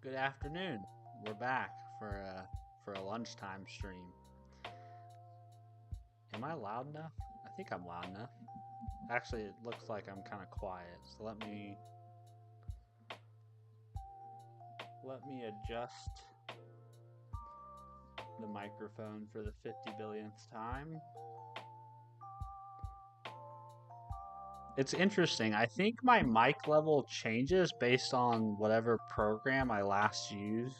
Good afternoon. We're back for a lunchtime stream. Am I loud enough? I think I'm loud enough. Actually, it looks like I'm kind of quiet. So let me adjust the microphone for the 50 billionth time. It's interesting. I think my mic level changes based on whatever program I last used.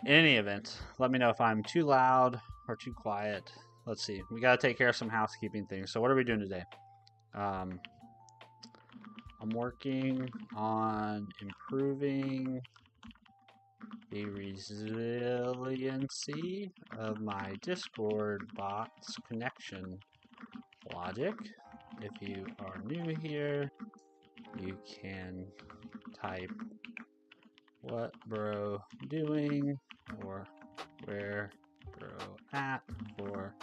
In any event, let me know if I'm too loud or too quiet. Let's see. We got to take care of some housekeeping things. So what are we doing today? I'm working on improving the resiliency of my Discord bot's connection logic. If you are new here, you can type "what bro doing" or "where bro at" for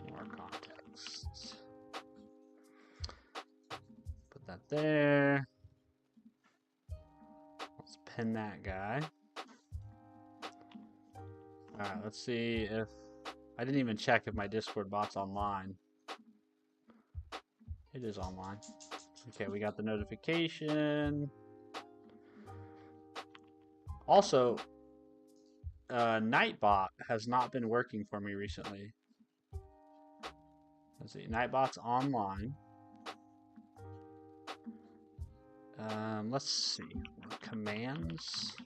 more context. Put that there. Let's pin that guy. Alright, let's see if I didn't even check if my Discord bot's online. It is online. Okay, we got the notification. Also, Nightbot has not been working for me recently. Let's see, Nightbot's online. Let's see, commands.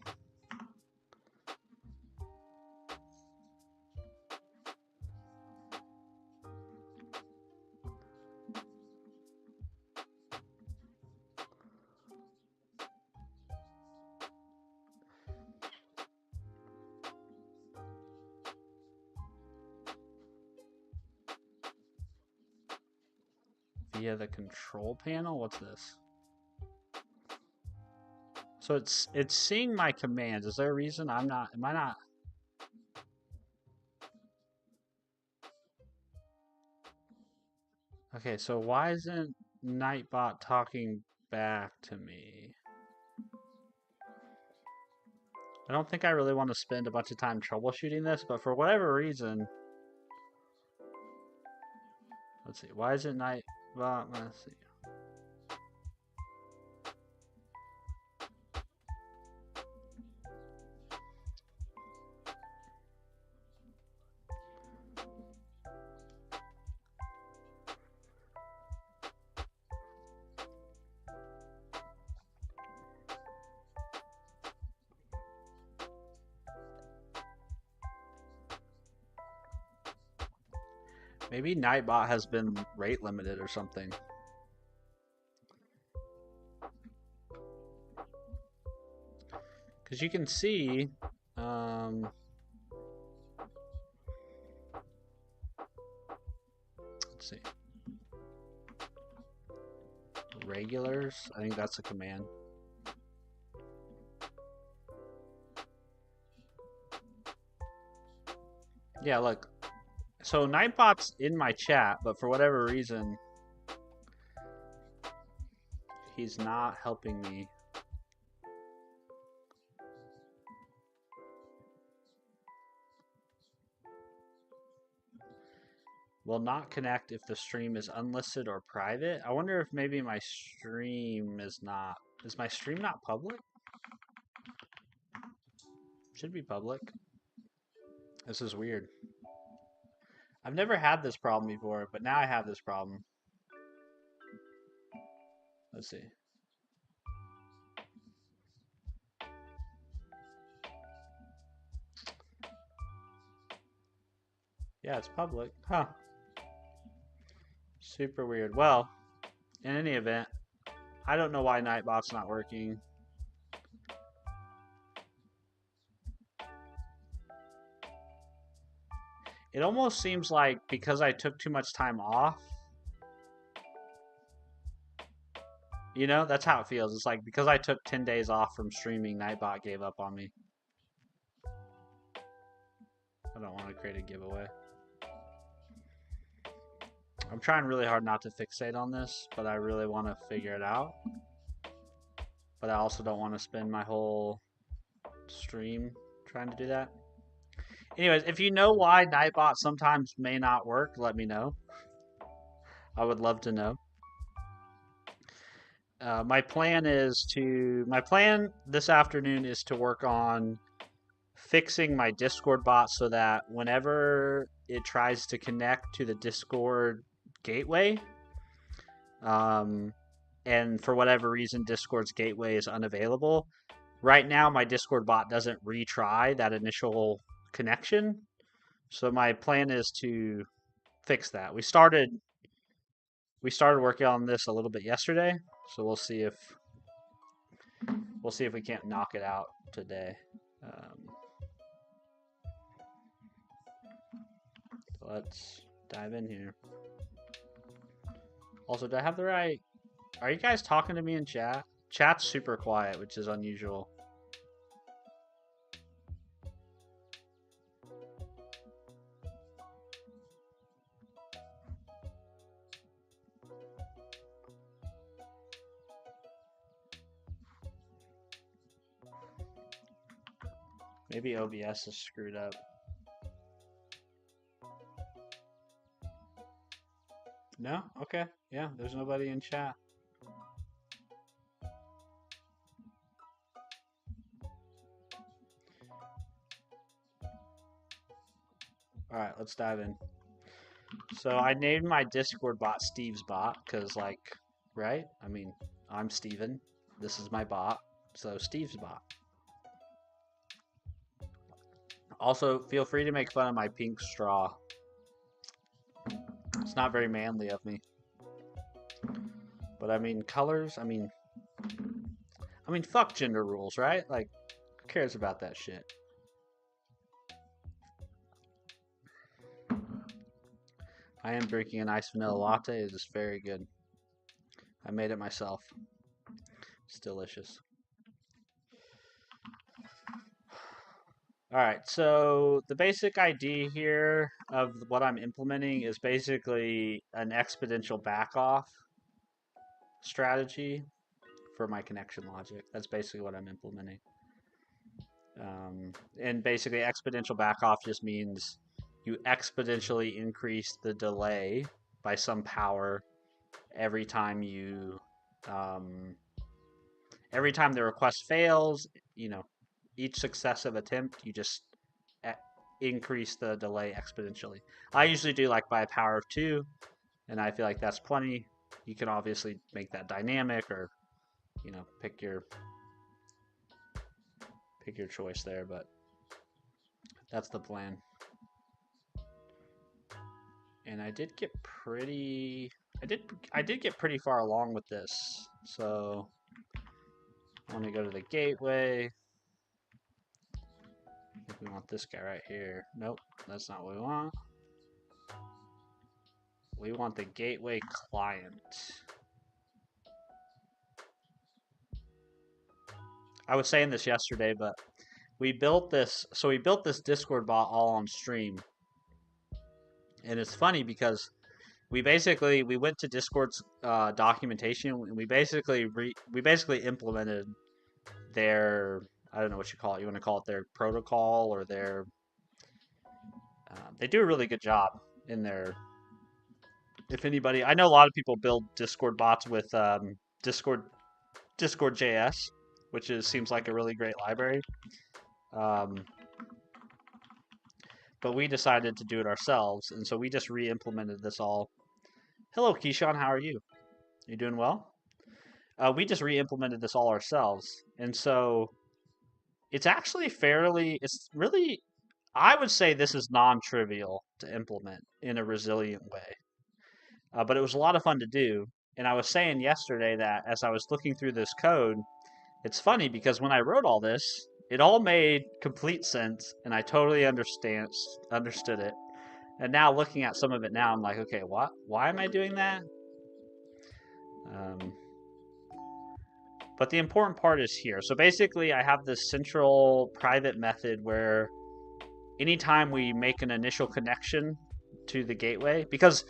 Via the control panel. What's this? So it's seeing my commands. Is there a reason I'm not? Am I not? Okay, so why isn't Nightbot talking back to me? I don't think I really want to spend a bunch of time troubleshooting this, but for whatever reason, let's see. Why isn't Nightbot? Let's see. Maybe Nightbot has been rate limited or something. Because you can see, let's see, regulars. I think that's a command. Yeah, look. So Nightbot's in my chat, but for whatever reason, he's not helping me. Will not connect if the stream is unlisted or private. I wonder if maybe my stream is not. Is my stream not public? Should be public. This is weird. I've never had this problem before, but now I have this problem. Let's see. Yeah, it's public. Huh. Super weird. Well, in any event, I don't know why Nightbot's not working. It almost seems like because I took too much time off, you know, that's how it feels. It's like because I took 10 days off from streaming, Nightbot gave up on me. I don't want to create a giveaway. I'm trying really hard not to fixate on this, but I really want to figure it out. but I also don't want to spend my whole stream trying to do that. Anyways, if you know why Nightbot sometimes may not work, let me know. I would love to know. My plan this afternoon is to work on fixing my Discord bot so that whenever it tries to connect to the Discord gateway, and for whatever reason Discord's gateway is unavailable, right now my Discord bot doesn't retry that initial connection. So my plan is to fix that. We started working on this a little bit yesterday, so we'll see if we can't knock it out today. Let's dive in here. Also, do I have the right... Are you guys talking to me in chat? Chat's super quiet, which is unusual. Maybe OBS is screwed up. No? Okay. Yeah, there's nobody in chat. Alright, let's dive in. So I named my Discord bot Steve's bot, because, like, right? I mean, I'm Steven. This is my bot. So Steve's bot. Also, feel free to make fun of my pink straw. It's not very manly of me. But I mean, colors, I mean, fuck gender rules, right? Like, who cares about that shit? I am drinking an iced vanilla latte. It is very good. I made it myself. It's delicious. Alright, so the basic idea here of what I'm implementing is basically an exponential backoff strategy for my connection logic. That's basically what I'm implementing. And basically exponential backoff just means you exponentially increase the delay by some power every time you every time the request fails, you know, each successive attempt, you just increase the delay exponentially. I usually do like by a power of 2, and I feel like that's plenty. You can obviously make that dynamic, or, you know, pick your choice there, but that's the plan. And I did get pretty far along with this. So I want to go to the gateway. I think we want this guy right here. Nope, that's not what we want. We want the gateway client. I was saying this yesterday, but we built this Discord bot all on stream. And it's funny because we went to Discord's documentation, and we basically implemented their, I don't know what you call it. You want to call it their protocol or their... they do a really good job in their... If anybody... I know a lot of people build Discord bots with Discord.js, which seems like a really great library. But we decided to do it ourselves, and so we just re-implemented this all. Hello, Keyshawn. How are you? You doing well? We just re-implemented this all ourselves, and so it's actually it's really, I would say this is non-trivial to implement in a resilient way. But it was a lot of fun to do, and I was saying yesterday that as I was looking through this code, it's funny because when I wrote all this, it all made complete sense, and I totally understood it. And now looking at some of it now, I'm like, okay, why am I doing that? But the important part is here. So basically, I have this central private method where anytime we make an initial connection to the gateway, because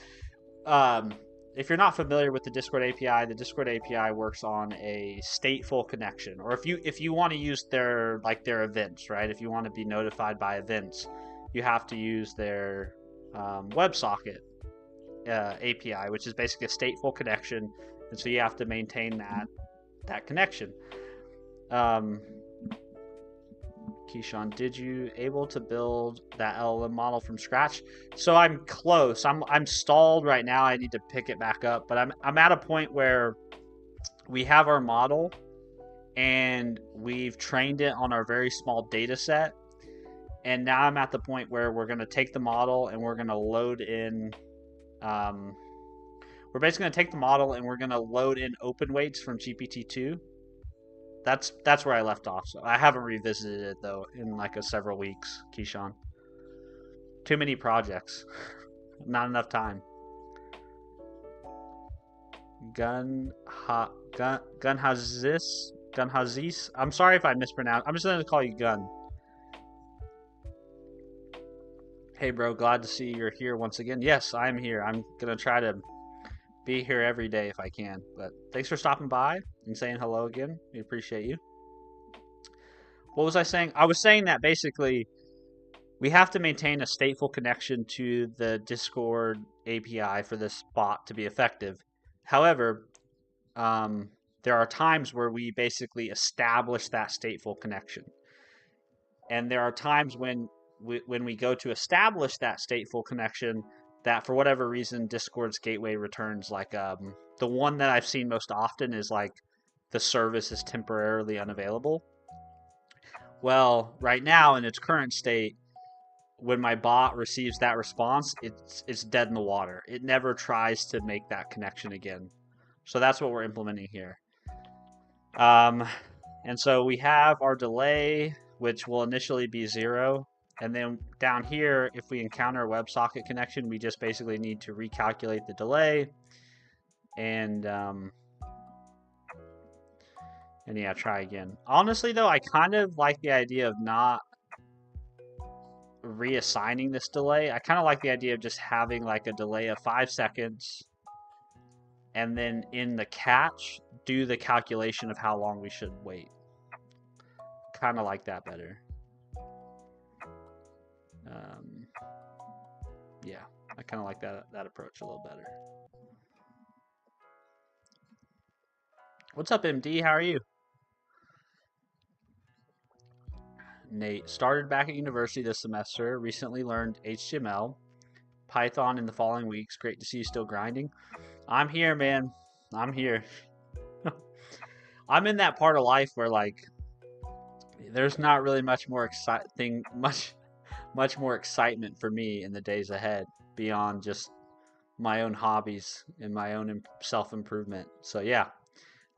if you're not familiar with the Discord API works on a stateful connection. Or if you want to use their events, right? If you want to be notified by events, you have to use their WebSocket API, which is basically a stateful connection, and so you have to maintain that connection. Keyshawn, did you able to build that LLM model from scratch? So I'm close. I'm stalled right now. I need to pick it back up, but I'm at a point where we have our model and we've trained it on our very small data set. And now I'm at the point where we're going to take the model and we're going to load in we're basically going to take the model and we're going to load in open weights from GPT-2. That's where I left off. So I haven't revisited it though in like several weeks, Keyshawn. Too many projects. Not enough time. Gunhazis. I'm sorry if I mispronounced. I'm just going to call you Gun. Hey bro, glad to see you're here once again. Yes, I'm here. I'm going to try to be here every day if I can. But thanks for stopping by and saying hello again. We appreciate you. What was I saying? I was saying that basically we have to maintain a stateful connection to the Discord API for this bot to be effective. However, there are times where we basically establish that stateful connection. And there are times when we go to establish that stateful connection that for whatever reason Discord's gateway returns like the one that I've seen most often is like the service is temporarily unavailable. Well, right now in its current state, when my bot receives that response, it's dead in the water. It never tries to make that connection again. So that's what we're implementing here. And so we have our delay, which will initially be 0. And then down here, if we encounter a WebSocket connection, we just basically need to recalculate the delay. And yeah, try again. Honestly, though, I kind of like the idea of not reassigning this delay. I kind of like the idea of just having like a delay of 5 seconds. And then in the catch, do the calculation of how long we should wait. Kind of like that better. Yeah, I kind of like that approach a little better. What's up, MD? How are you? Nate, started back at university this semester. Recently learned HTML, Python in the following weeks. Great to see you still grinding. I'm here, man. I'm here. I'm in that part of life where like there's not really much more much more excitement for me in the days ahead beyond just my own hobbies and my own self-improvement. So yeah,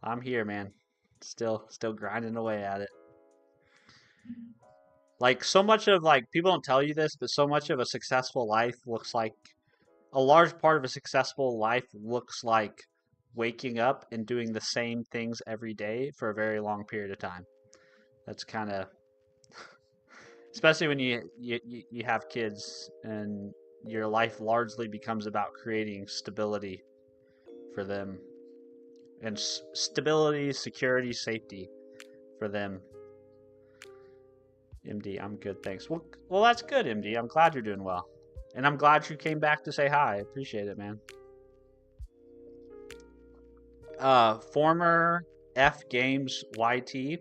I'm here, man. Still grinding away at it. Like so much of like people don't tell you this, but so much of a successful life looks like a large part of a successful life looks like waking up and doing the same things every day for a very long period of time. That's kind of especially when you have kids and your life largely becomes about creating stability for them and stability, security, safety for them. MD, I'm good, thanks. Well, that's good, MD. I'm glad you're doing well. And I'm glad you came back to say hi. I appreciate it, man. Former F Games YT.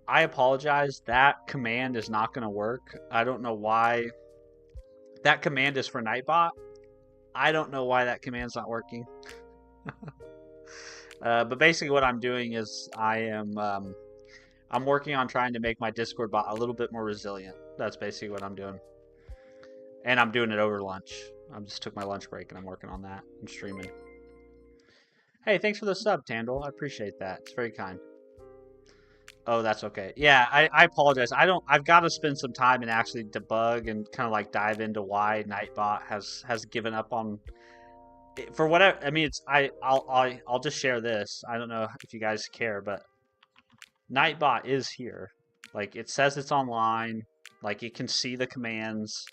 I apologize. That command is not going to work. I don't know why. That command is for Nightbot. I don't know why that command's not working. But basically what I'm doing is I'm working on trying to make my Discord bot a little bit more resilient. That's basically what I'm doing. And I'm doing it over lunch. I just took my lunch break and I'm working on that. I'm streaming. Hey, thanks for the sub, Tandle. I appreciate that. It's very kind. Oh, that's okay. Yeah, I apologize. I've got to spend some time and actually debug and kind of like dive into why Nightbot has given up on for whatever. I mean, I'll just share this. I don't know if you guys care, but Nightbot is here. Like it says it's online. Like you can see the commands.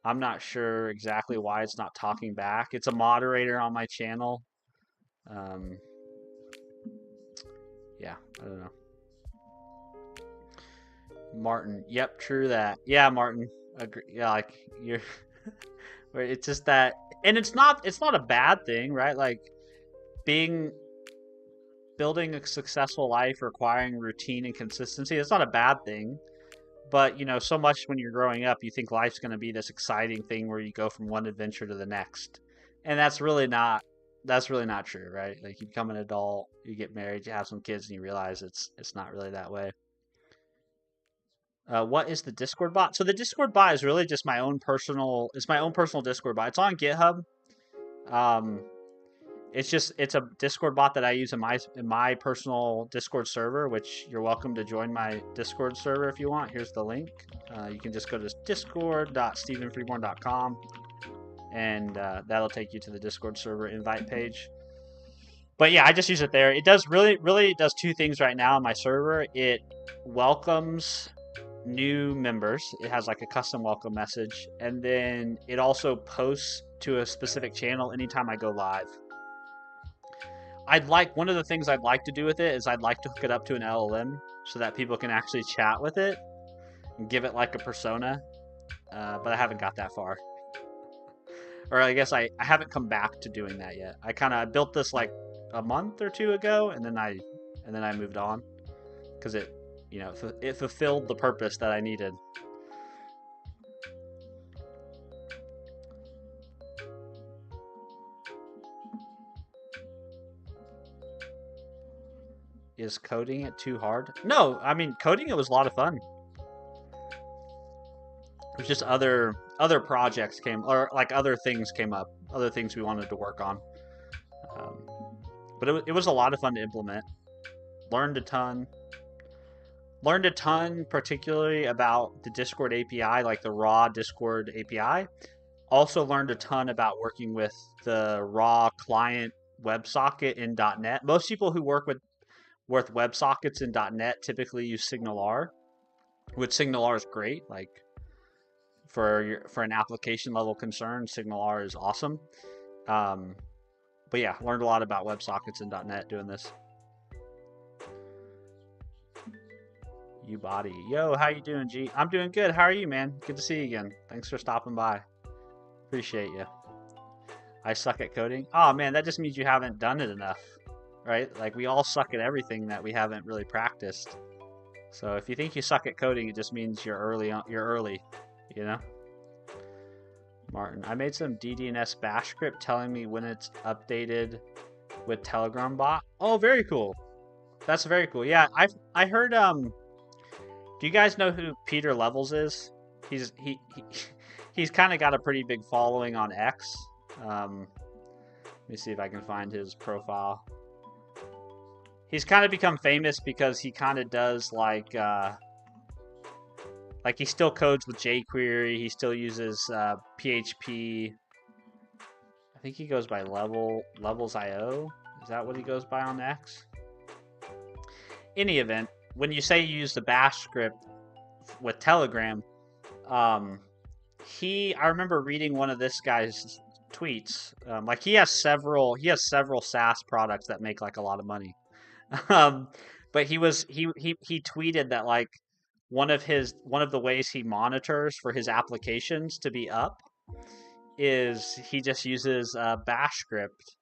I'm not sure exactly why it's not talking back. It's a moderator on my channel. Um, yeah, I don't know. Martin, yep, true that. Yeah, Martin, agree. Yeah, like you're. It's just that, and it's not a bad thing, right? Like being building a successful life requiring routine and consistency. It's not a bad thing. But so much when you're growing up, you think life's going to be this exciting thing where you go from one adventure to the next, and that's really not true, right? Like you become an adult, you get married, you have some kids, and you realize it's not really that way. What is the Discord bot? So the Discord bot is really just my own personal. It's my own personal Discord bot. It's on GitHub. Um, it's a Discord bot that I use in my personal Discord server, which you're welcome to join my Discord server if you want. Here's the link. You can just go to discord.stephenfreeborn.com, and that'll take you to the Discord server invite page. But yeah, I just use it there. It does really it does two things right now on my server. It welcomes new members. It has like a custom welcome message, and then it also posts to a specific channel anytime I go live. One of the things I'd like to do with it is I'd like to hook it up to an LLM so that people can actually chat with it and give it like a persona. But I haven't got that far, or I guess I haven't come back to doing that yet. I built this like a month or two ago, and then I moved on because it fulfilled the purpose that I needed. Is coding it too hard? No, I mean coding it was a lot of fun. It was just other projects or like other things came up, other things we wanted to work on. Um, but it was a lot of fun to implement. Learned a ton. Learned a ton, particularly about the Discord API, like the raw Discord API. Also learned a ton about working with the raw client WebSocket in .NET. Most people who work with WebSockets in .NET typically use SignalR, which SignalR is great. Like for an application level concern, SignalR is awesome. But yeah, learned a lot about WebSockets in .NET doing this. You body, yo, how you doing, G? I'm doing good. How are you, man? Good to see you again. Thanks for stopping by. Appreciate you. I suck at coding. Oh man, that just means you haven't done it enough, right? Like we all suck at everything that we haven't really practiced. So if you think you suck at coding, it just means you're early. You know. Martin, I made some DDNS bash script telling me when it's updated with Telegram bot. Oh, very cool. That's very cool. Yeah, I heard. Do you guys know who Peter Levels is? He's kind of got a pretty big following on X. Let me see if I can find his profile. He's kind of become famous because he kind of does like he still codes with jQuery. He still uses PHP. I think he goes by Levels.io. Is that what he goes by on X? Any event, when you say you use the bash script with Telegram, I remember reading one of this guy's tweets. Like he has several SaaS products that make like a lot of money. But he tweeted that like one of the ways he monitors for his applications to be up is he just uses a bash script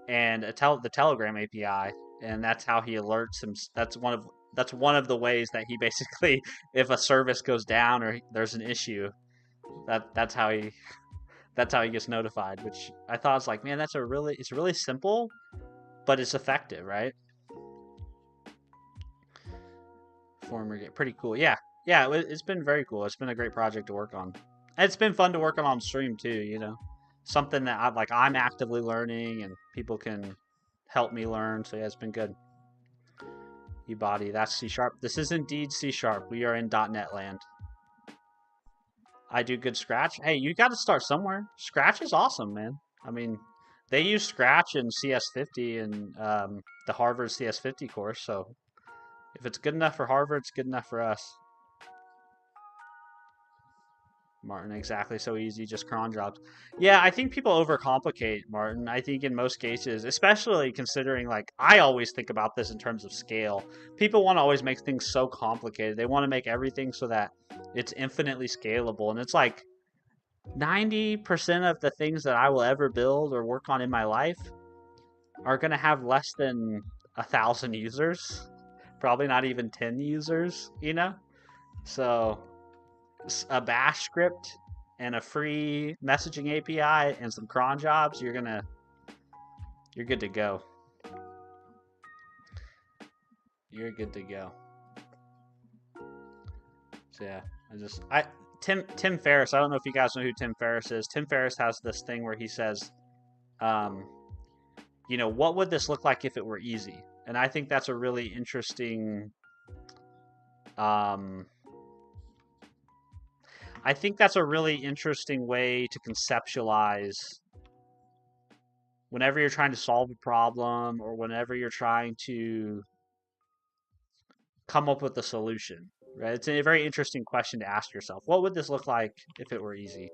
and the Telegram API, and that's how he alerts him. That's one of the ways that he basically, if a service goes down or there's an issue, that's how he gets notified. Which I thought was like, man, it's really simple, but it's effective, right? Former game, pretty cool. Yeah, it's been very cool. It's been a great project to work on. And it's been fun to work on stream too. Something that I'm actively learning, and people can help me learn. So yeah, it's been good. Body, that's C#. This is indeed C#. We are in .NET land. I do good Scratch. Hey, you got to start somewhere. Scratch is awesome, man. I mean, they use Scratch in CS50 and the Harvard CS50 course. So if it's good enough for Harvard, it's good enough for us. Martin, exactly. So easy, just cron jobs. Yeah, I think people overcomplicate, Martin. I think in most cases, especially considering, like, I always think about this in terms of scale. People want to always make things so complicated. They want to make everything so that it's infinitely scalable. And it's like 90% of the things that I will ever build or work on in my life are going to have less than 1,000 users. Probably not even 10 users, you know? So a bash script and a free messaging API and some cron jobs, you're good to go. You're good to go. So yeah, Tim Ferriss. I don't know if you guys know who Tim Ferriss is. Tim Ferriss has this thing where he says, what would this look like if it were easy? And I think that's a really interesting. I think that's a really interesting way to conceptualize whenever you're trying to solve a problem or whenever you're trying to come up with a solution, right? It's a very interesting question to ask yourself. What would this look like if it were easy?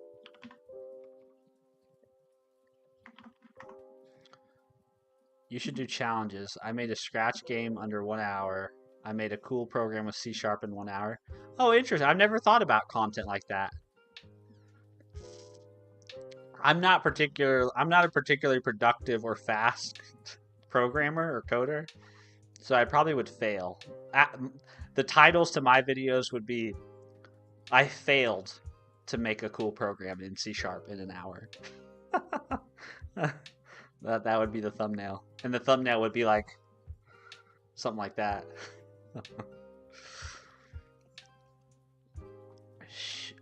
You should do challenges. I made a Scratch game under 1 hour. I made a cool program with C# in 1 hour. Oh, interesting. I've never thought about content like that. I'm not a particularly productive or fast programmer or coder, so I probably would fail. The titles to my videos would be, I failed to make a cool program in C# in an hour. That would be the thumbnail. And the thumbnail would be like something like that.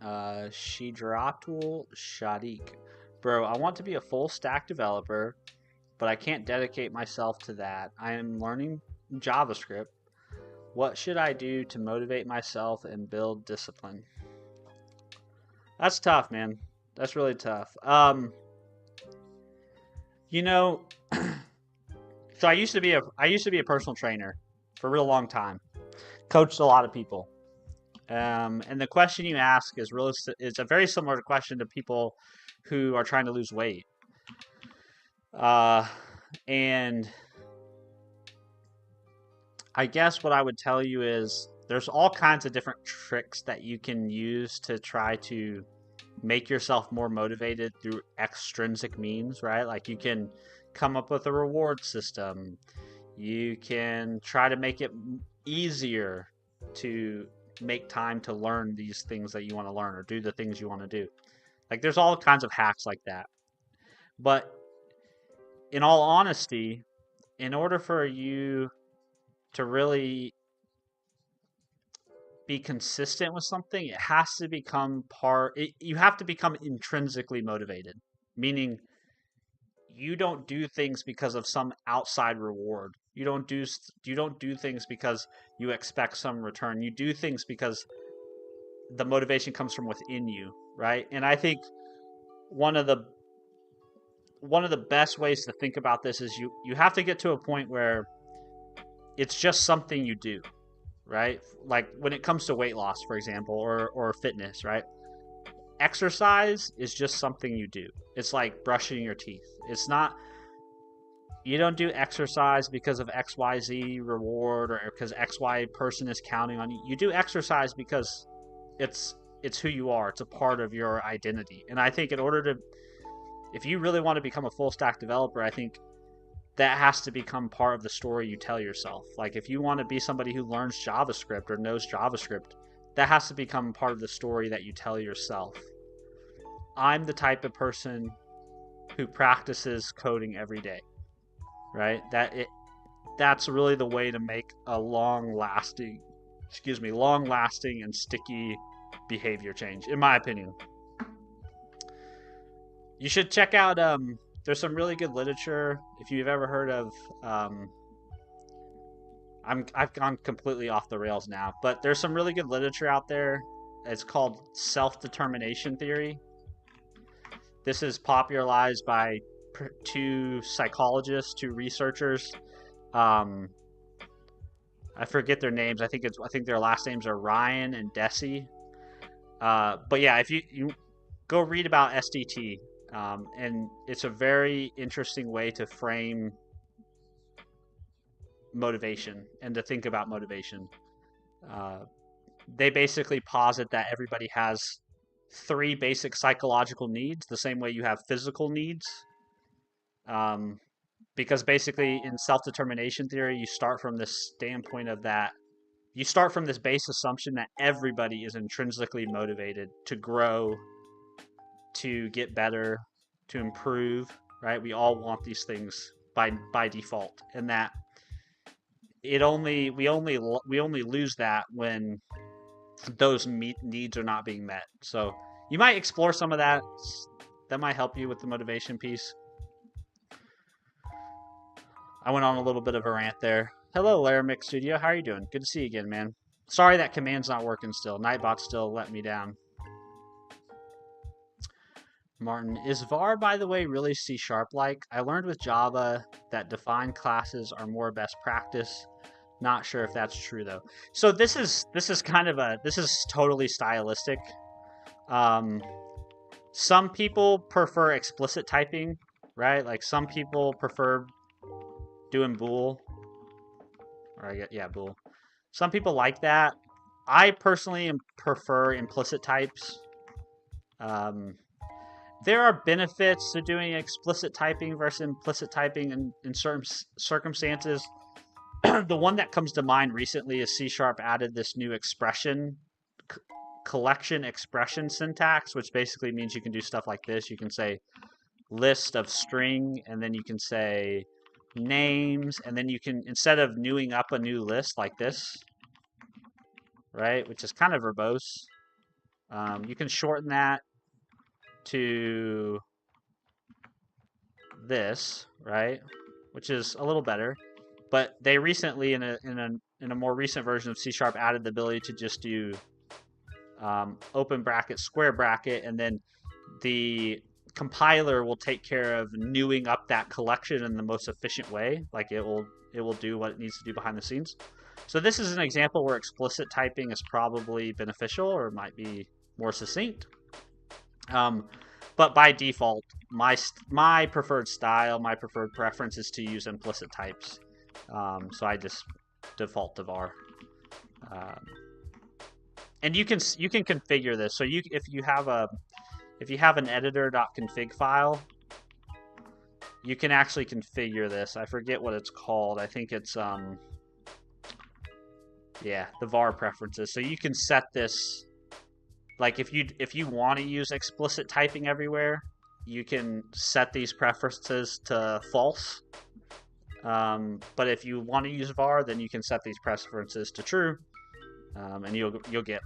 Shidratul Shadik. Bro, I want to be a full stack developer, but I can't dedicate myself to that. I am learning JavaScript. What should I do to motivate myself and build discipline? That's tough, man. That's really tough. So I used to be a personal trainer for a real long time. Coached a lot of people. And the question you ask is a very similar question to people who are trying to lose weight. And I guess what I would tell you is there's all kinds of different tricks that you can use to try to make yourself more motivated through extrinsic means, right? Like you can come up with a reward system. You can try to make it easier to make time to learn these things that you want to learn or do the things you want to do. Like there's all kinds of hacks like that. But in all honesty, in order for you to really be consistent with something, it has to become you have to become intrinsically motivated, meaning you don't do things because of some outside reward. You don't do things because you expect some return. You do things because the motivation comes from within you, right? And I think one of the best ways to think about this is you have to get to a point where it's just something you do, right? Like when it comes to weight loss, for example, or fitness, right? Exercise is just something you do. It's like brushing your teeth. You don't do exercise because of XYZ reward or because XY person is counting on you. You do exercise because it's who you are. It's a part of your identity. And I think if you really want to become a full stack developer, I think that has to become part of the story you tell yourself. Like if you want to be somebody who learns JavaScript or knows JavaScript, that has to become part of the story that you tell yourself. I'm the type of person who practices coding every day, right? That's really the way to make a long-lasting and sticky behavior change, in my opinion. You should check out, there's some really good literature. If you've ever heard of, I've gone completely off the rails now, but there's some really good literature out there. It's called self-determination theory. This is popularized by two psychologists, two researchers. I forget their names. I think their last names are Ryan and Deci. But yeah, if you go read about SDT, and it's a very interesting way to frame motivation and to think about motivation. Uh, they basically posit that everybody has three basic psychological needs, the same way you have physical needs. Um, because basically, in self determination theory, you start from this standpoint of that. You start from this base assumption that everybody is intrinsically motivated to grow, to get better, to improve, right? We all want these things by default, and that we only lose that when those needs are not being met. So you might explore some of that. That might help you with the motivation piece. I went on a little bit of a rant there. Hello, Laramix Studio. How are you doing? Good to see you again, man. Sorry that command's not working still. Nightbot still let me down. Martin, is var, by the way, really C-sharp-like? I learned with Java that defined classes are more best practice. Not sure if that's true though. So this is totally stylistic. Some people prefer explicit typing, right? Like some people prefer doing bool, or bool. Some people like that. I personally prefer implicit types. There are benefits to doing explicit typing versus implicit typing in certain circumstances. The one that comes to mind recently is C# added this new expression, collection expression syntax, which basically means you can do stuff like this. You can say list of string, and then you can say names, and then you can, instead of newing up a new list like this, right, which is kind of verbose, you can shorten that to this, right, which is a little better. But they recently, in a more recent version of C# added the ability to just do open bracket, square bracket, and then the compiler will take care of newing up that collection in the most efficient way. Like it will do what it needs to do behind the scenes. So this is an example where explicit typing is probably beneficial or might be more succinct. But by default, my preferred style, my preferred preference is to use implicit types. So I just default to var. And you can configure this. So if you have an editor.config file, you can actually configure this. I forget what it's called. I think it's the var preferences. So you can set this, like if you want to use explicit typing everywhere, you can set these preferences to false. But if you want to use var, then you can set these preferences to true, and you'll get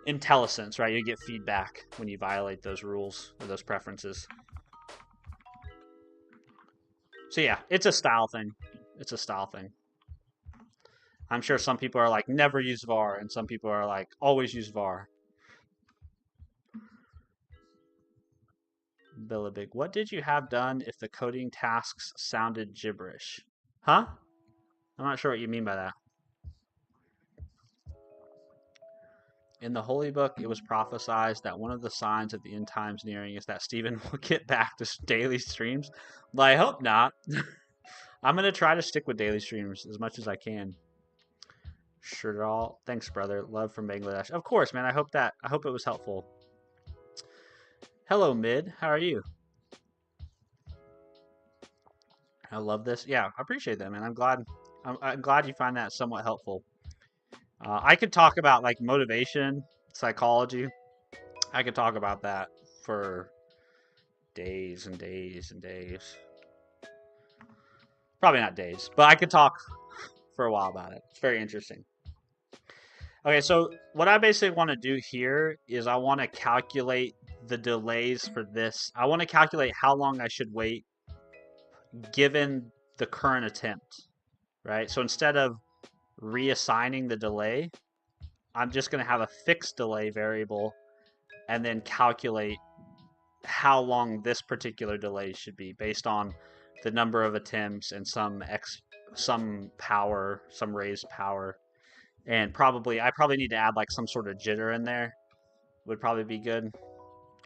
IntelliSense, right? You get feedback when you violate those rules or those preferences. So yeah, it's a style thing. It's a style thing. I'm sure some people are like, never use var, and some people are like, always use var. Billabig, what did you have done if the coding tasks sounded gibberish? Huh? I'm not sure what you mean by that. In the Holy Book, it was prophesied that one of the signs of the end times nearing is that Stephen will get back to daily streams. But I hope not. I'm going to try to stick with daily streams as much as I can. Sure, all. Thanks, brother. Love from Bangladesh. Of course, man. I hope it was helpful. Hello, Mid. How are you? I love this. Yeah, I appreciate that, man. I'm glad you find that somewhat helpful. I could talk about like motivation, psychology. I could talk about that for days and days and days. Probably not days, but I could talk for a while about it. It's very interesting. Okay, so what I basically want to do here is I want to calculate the delays for this. I want to calculate how long I should wait given the current attempt, right? So instead of reassigning the delay, I'm just going to have a fixed delay variable and then calculate how long this particular delay should be based on the number of attempts and some raised power And I probably need to add like some sort of jitter in there. Would probably be good.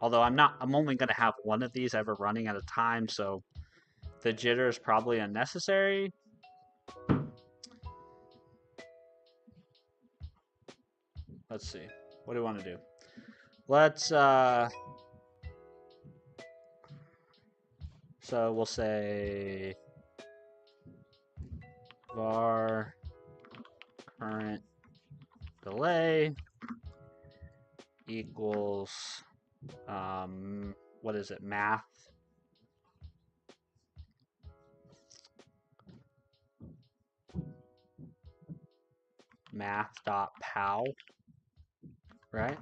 Although I'm only going to have one of these ever running at a time, so the jitter is probably unnecessary. Let's see. What do we want to do? Let's, so we'll say var current delay equals, what is it, math.pow, right?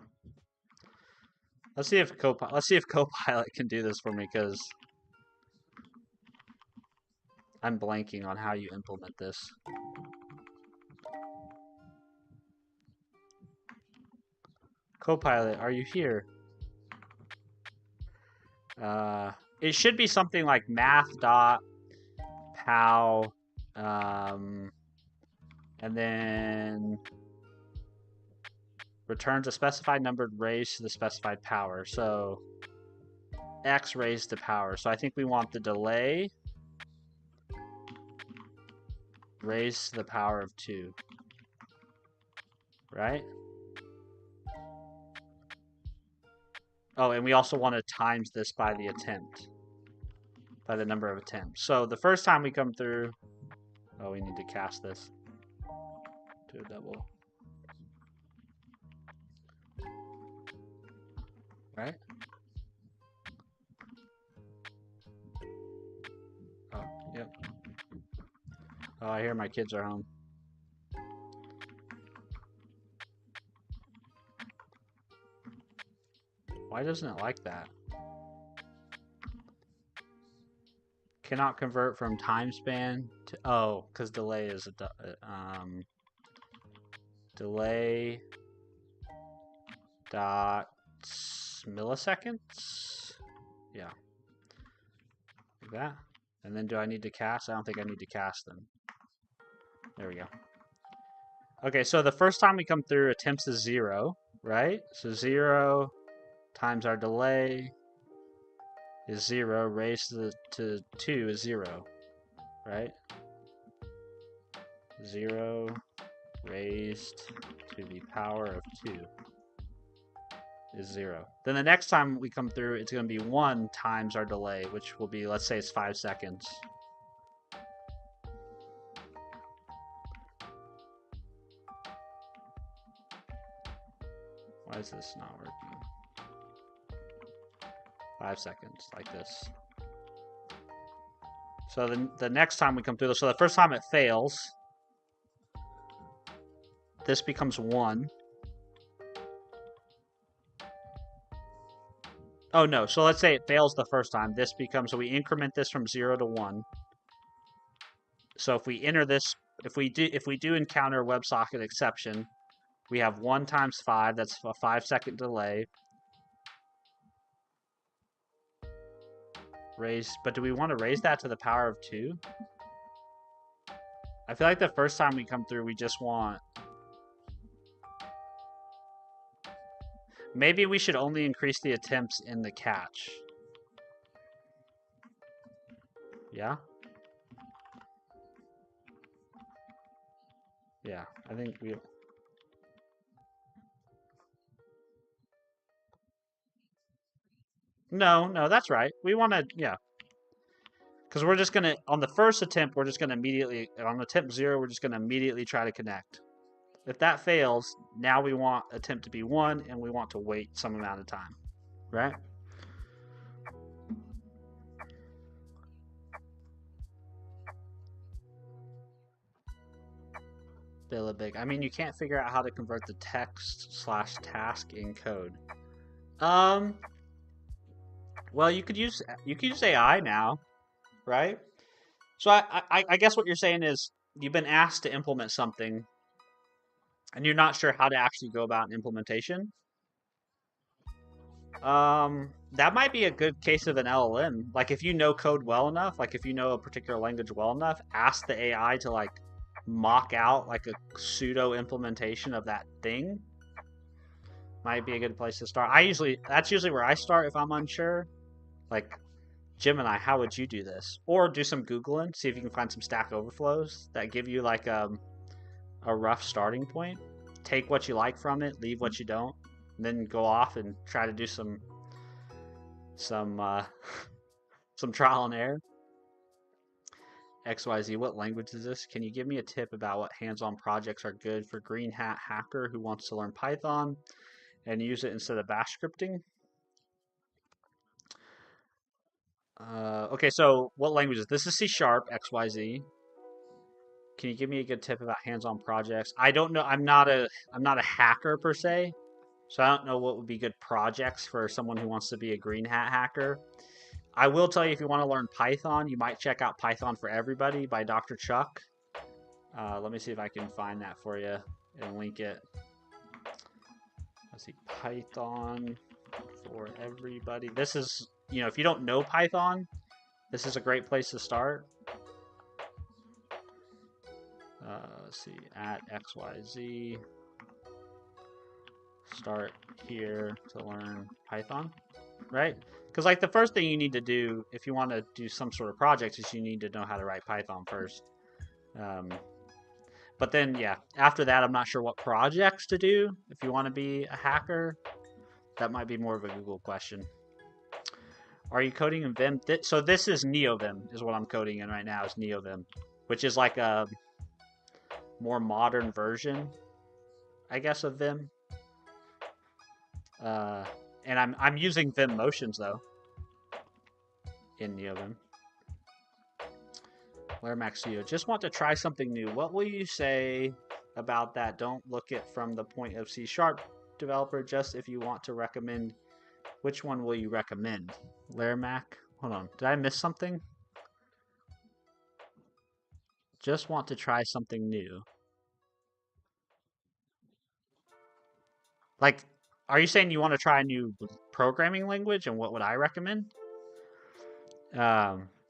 Let's see if Copilot can do this for me, because I'm blanking on how you implement this. Copilot, are you here? It should be something like math.pow, and then returns a specified number raised to the specified power. So x raised to power. So I think we want the delay raised to the power of 2. Right? Oh, and we also want to times this by the attempt. By the number of attempts. So the first time we come through... Oh, we need to cast this to a double. Right? Oh, yep. Oh, I hear my kids are home. Why doesn't it like that? Cannot convert from time span to... Oh, because delay is a... delay dot milliseconds? Yeah. Like that. And then do I need to cast? I don't think I need to cast them. There we go. Okay, so the first time we come through, attempts is 0, right? So 0 times our delay is 0, raised to 2 is 0, right? 0 raised to the power of 2 is 0. Then the next time we come through, it's going to be 1 times our delay, which will be, let's say it's 5 seconds. Why is this not working? 5 seconds, like this. So the next time we come through, so the first time it fails, this becomes 1. Oh no, so let's say it fails the first time. This becomes, so we increment this from 0 to 1. So if we enter this, if we do encounter a WebSocket exception, we have 1 times 5, that's a 5-second delay. But do we want to raise that to the power of 2? I feel like the first time we come through, we just want... Maybe we should only increase the attempts in the catch. Yeah? Yeah, I think we... No, that's right. We want to, yeah. Because we're just going to, on the first attempt, we're just going to immediately, on attempt 0, we're just going to immediately try to connect. If that fails, now we want attempt to be 1, and we want to wait some amount of time. Right? Big. I mean, you can't figure out how to convert the text/task in code. Well, you could use AI now, right? So I guess what you're saying is you've been asked to implement something, and you're not sure how to actually go about an implementation. That might be a good case of an LLM. Like if you know code well enough, like if you know a particular language well enough, ask the AI to like mock out like a pseudo implementation of that thing, might be a good place to start. That's usually where I start if I'm unsure. Like, Gemini, how would you do this? Or do some Googling, see if you can find some Stack Overflows that give you like a rough starting point. Take what you like from it, leave what you don't, and then go off and try to do some trial and error. XYZ, what language is this? Can you give me a tip about what hands-on projects are good for green hat hacker who wants to learn Python and use it instead of bash scripting? Okay, so what language is this? This is C#, XYZ. Can you give me a good tip about hands-on projects? I don't know. I'm not a hacker per se, so I don't know what would be good projects for someone who wants to be a green hat hacker. I will tell you, if you want to learn Python, you might check out Python for Everybody by Dr. Chuck. Let me see if I can find that for you and link it. Let's see, Python for Everybody. This is, if you don't know Python, this is a great place to start. Let's see, at XYZ. Start here to learn Python, right? Because like the first thing you need to do if you want to do some sort of project is you need to know how to write Python first. But then, yeah, after that, I'm not sure what projects to do if you want to be a hacker. That might be more of a Google question. Are you coding in Vim? So this is NeoVim is what I'm coding in right now, is NeoVim, which is like a more modern version, I guess, of Vim. And I'm using Vim motions though in NeoVim. Laramax Studio, just want to try something new. What will you say about that? Don't look at from the point of C# developer. Just if you want to recommend, which one will you recommend? Laramac. Hold on, did I miss something? Just want to try something new. Like, are you saying you want to try a new programming language, and what would I recommend?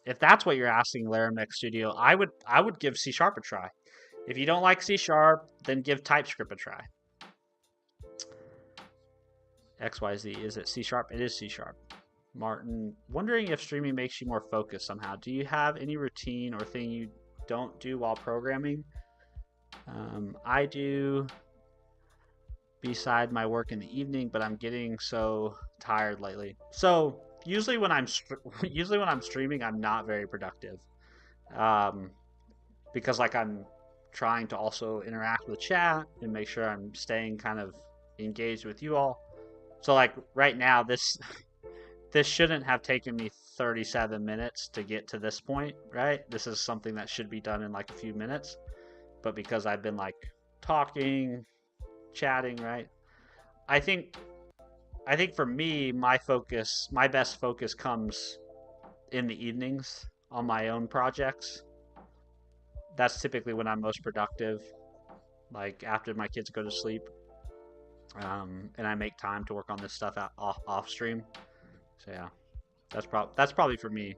If that's what you're asking, Laramac Studio, I would give C# a try. If you don't like C#, then give TypeScript a try. XYZ, is it C#? It is C#. Martin, wondering if streaming makes you more focused somehow. Do you have any routine or thing you don't do while programming? I do beside my work in the evening, but I'm getting so tired lately. So usually when I'm streaming, I'm not very productive, because like I'm trying to also interact with chat and make sure I'm staying kind of engaged with you all. So like right now, this shouldn't have taken me 37 minutes to get to this point, right? This is something that should be done in like a few minutes, but because I've been like talking, chatting, right? I think for me, my best focus comes in the evenings on my own projects. That's typically when I'm most productive, like after my kids go to sleep, and I make time to work on this stuff off stream. So yeah, that's probably for me.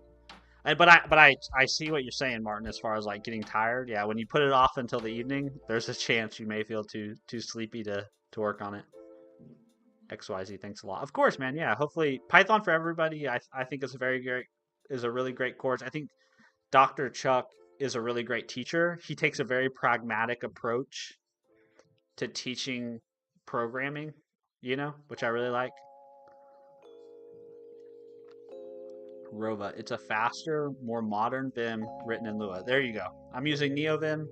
But I see what you're saying, Martin, as far as like getting tired. Yeah, when you put it off until the evening, there's a chance you may feel too sleepy to work on it. XYZ, thanks a lot. Of course, man. Yeah, hopefully Python for Everybody, I think is a really great course. I think Dr. Chuck is a really great teacher. He takes a very pragmatic approach to teaching programming, which I really like. Rova, it's a faster, more modern Vim written in Lua. There you go. I'm using NeoVim,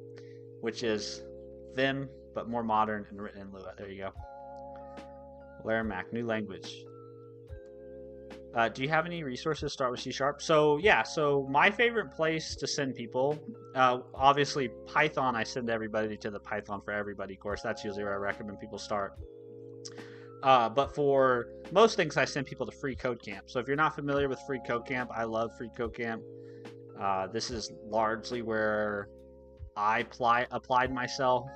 which is Vim, but more modern and written in Lua. There you go. Laramac, new language. Do you have any resources start with C#? So yeah, so my favorite place to send people, obviously Python, I send everybody to the Python for Everybody course. That's usually where I recommend people start. But for most things, I send people to Free Code Camp. So if you're not familiar with Free Code Camp, I love Free Code Camp. This is largely where I applied myself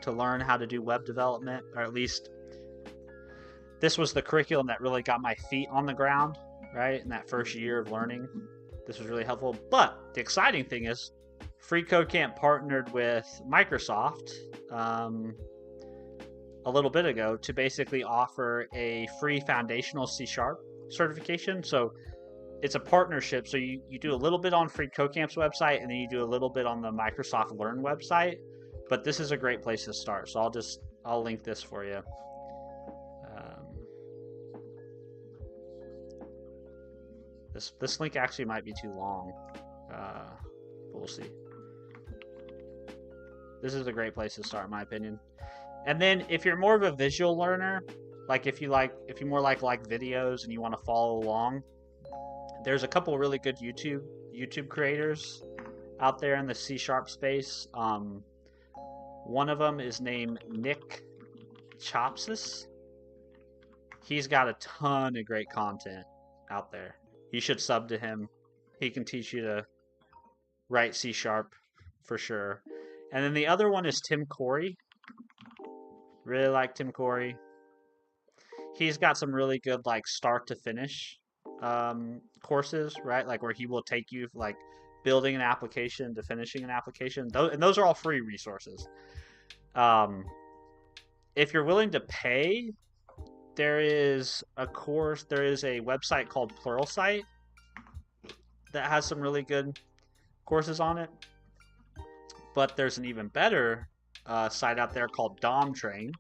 to learn how to do web development, or at least this was the curriculum that really got my feet on the ground, right? In that first year of learning, this was really helpful. But the exciting thing is FreeCodeCamp partnered with Microsoft a little bit ago to basically offer a free foundational C# certification. So it's a partnership. So you do a little bit on FreeCodeCamp's website, and then you do a little bit on the Microsoft Learn website. But this is a great place to start. So I'll link this for you. This link actually might be too long, but we'll see. This is a great place to start, in my opinion. And then if you're more of a visual learner, like if you more like videos and you want to follow along, there's a couple really good YouTube creators out there in the C# space. One of them is named Nick Chopsis. He's got a ton of great content out there. You should sub to him. He can teach you to write C# for sure. And then the other one is Tim Corey. Really like Tim Corey. He's got some really good like start to finish courses, right? Like where he will take you like building an application to finishing an application. And those are all free resources. If you're willing to pay, there is a website called Pluralsight that has some really good courses on it. But there's an even better site out there called DomTrain,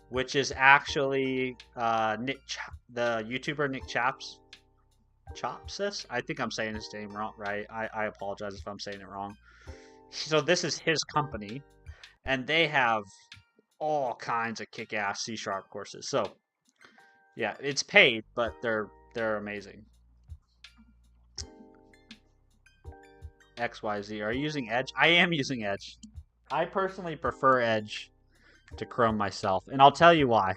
which is actually the YouTuber Nick Chopsis. I think I'm saying his name wrong, right? I apologize if I'm saying it wrong. So this is his company, and they have all kinds of kick-ass C# courses. So yeah, it's paid, but they're amazing. XYZ. Are you using Edge? I am using Edge. I personally prefer Edge to Chrome myself, and I'll tell you why.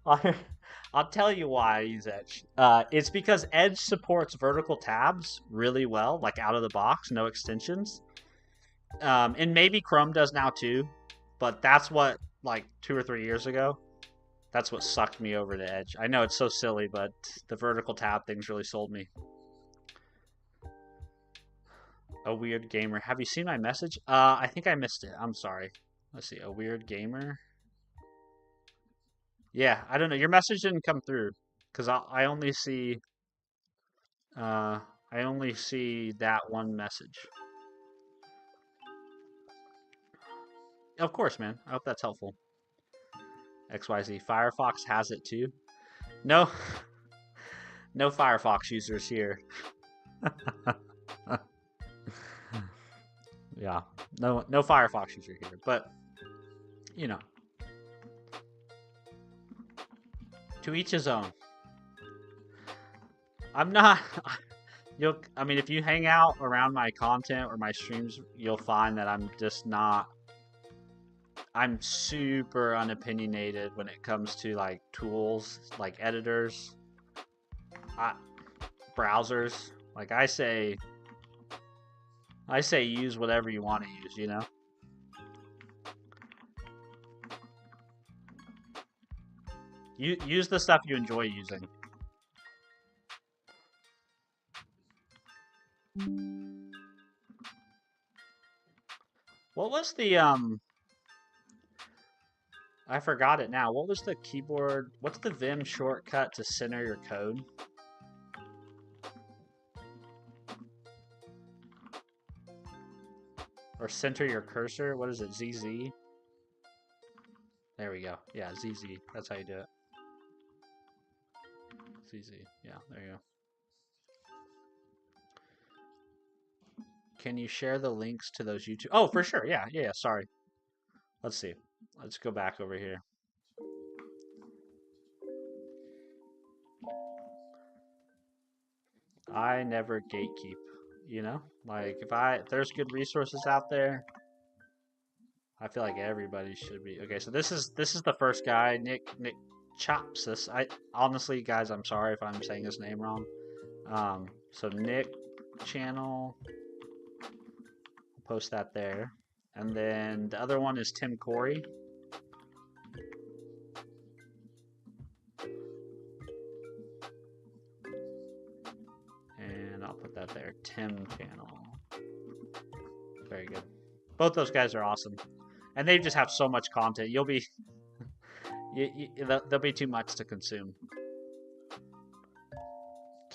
I'll tell you why I use Edge. It's because Edge supports vertical tabs really well, like out of the box, no extensions. And maybe Chrome does now too, but that's what, like 2 or 3 years ago, that's what sucked me over to Edge. I know it's so silly, but the vertical tab things really sold me. A weird gamer. Have you seen my message? I think I missed it. I'm sorry. Let's see. A weird gamer. Yeah, I don't know. Your message didn't come through because I only see that one message. Of course, man. I hope that's helpful. XYZ. Firefox has it too. No, no Firefox users here. Yeah, no Firefox user here, but you know, to each his own. I'm not. I mean, if you hang out around my content or my streams, you'll find that I'm just not. I'm super unopinionated when it comes to like tools, like editors, browsers. Like I say use whatever you want to use, you know? Use the stuff you enjoy using. What was the I forgot it now. What was the keyboard? What's the Vim shortcut to center your code? Or center your cursor? What is it? ZZ? There we go. Yeah, ZZ. That's how you do it. ZZ. Yeah, there you go. Can you share the links to those YouTube? Oh, for sure. Yeah, sorry. Let's see. Let's go back over here. I never gatekeep, you know? Like if there's good resources out there, I feel like everybody should be. Okay, so this is the first guy, Nick Chopsis. I honestly, guys, I'm sorry if I'm saying his name wrong. So Nick channel, I'll post that there. And then the other one is Tim Corey. And I'll put that there, Tim channel. Both those guys are awesome, and they just have so much content. You'll be, there'll be too much to consume.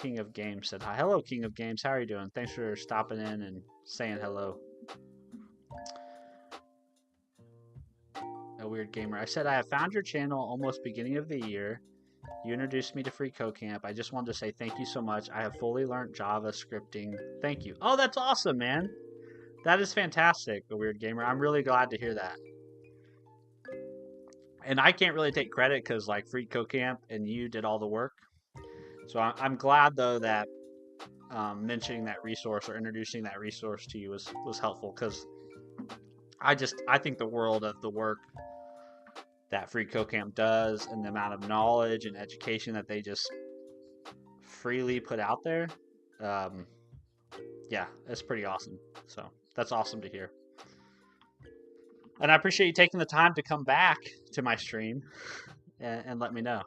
King of Games said hi. Hello, King of Games. How are you doing? Thanks for stopping in and saying hello. A weird gamer. I said I have found your channel almost beginning of the year. You introduced me to Free Camp. I just wanted to say thank you so much. I have fully learned Java scripting. Thank you. Oh, that's awesome, man. That is fantastic, a weird gamer. I'm really glad to hear that. And I can't really take credit because like Free Camp and you did all the work. So I'm glad though that mentioning that resource or introducing that resource to you was helpful, because I think the world of the work that Free Camp does and the amount of knowledge and education that they just freely put out there, yeah, it's pretty awesome. So that's awesome to hear. And I appreciate you taking the time to come back to my stream and let me know.